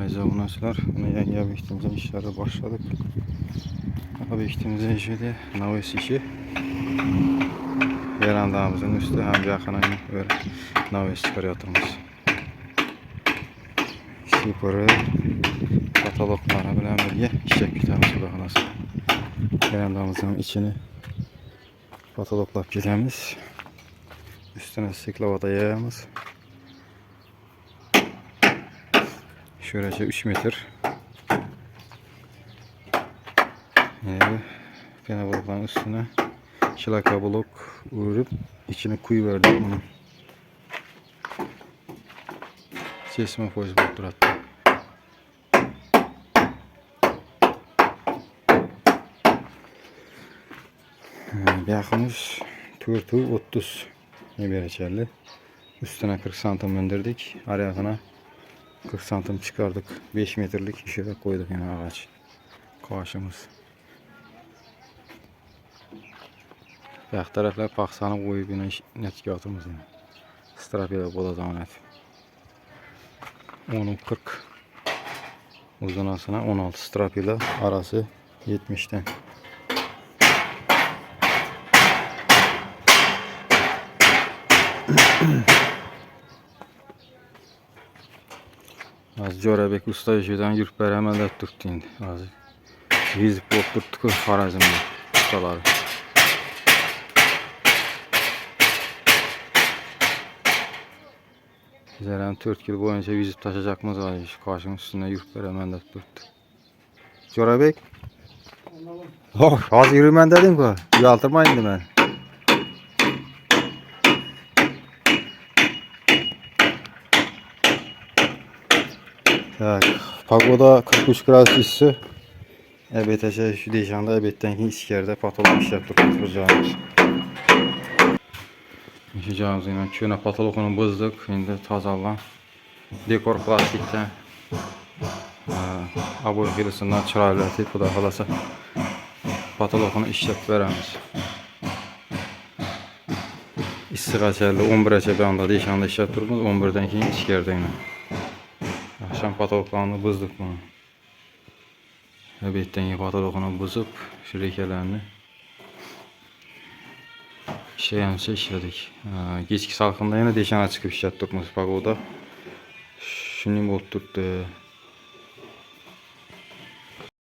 Ayrıca bunlar yeni objektimizin işleri başladık. Objektimizin işi de naves işi. Verandamızın üstü hem yakına böyle naves çıkarıyoruz. Şipırı kataloglara bilen birge işlek bitamiz kulağınası. Verandamızın içini kataloglayıp gidemiz. Üstüne siklavata yayamız. Şöylece 3 metre. Pena blokların üstüne şilaka blok vurup içine kuyu verdim bunu. Sesime poz blok durattı. Yakımız 4-30 verecekli. Üstüne 40 santim gönderdik. Arayağına 40 santim çıkardık. 5 metrelik işe koyduk yine ağaç. Kaşımız. Bax taraflar paxsanı koyup yine netki atırmız yine. Strapiyada bola zamanet. 10-40 uzunasına 16 strapiyla arası 70'ten. Az Corabek usta işiden yürüp beraber de tuttu indi. Az yüzüp oturttuk Harazim'de ustaları. Bizlerin 4 yıl boyunca yüzüp taşacakmız var. Karşımın üstüne yürüp beraber de tuttu. Corabek. Oh, az yürümen dedim ki. Yaltırmayın ben. Tak, pagoda 43 gradus ısı. EBTC şu diyeceğinde EBT'den hiç yerde patolog iş yaptık kuracağımız. İşeceğimiz yine köne patologunu bozdık. Şimdi tazalan dekor plastikten aboy filisinden çıraylatıp bu da halasa patologunu işlep veremiz. İstiqaçerli 11'e banda diyeceğinde iş yaptırmız 11'den keyin iş yerde yine. Akşam patologlarını bozduk bunu. Öbetden patologunu bozup şu rekelerini şeyimse işledik. Geçki salkında yine deşana çıkıp işlettik pagoda. Şunu oturttu.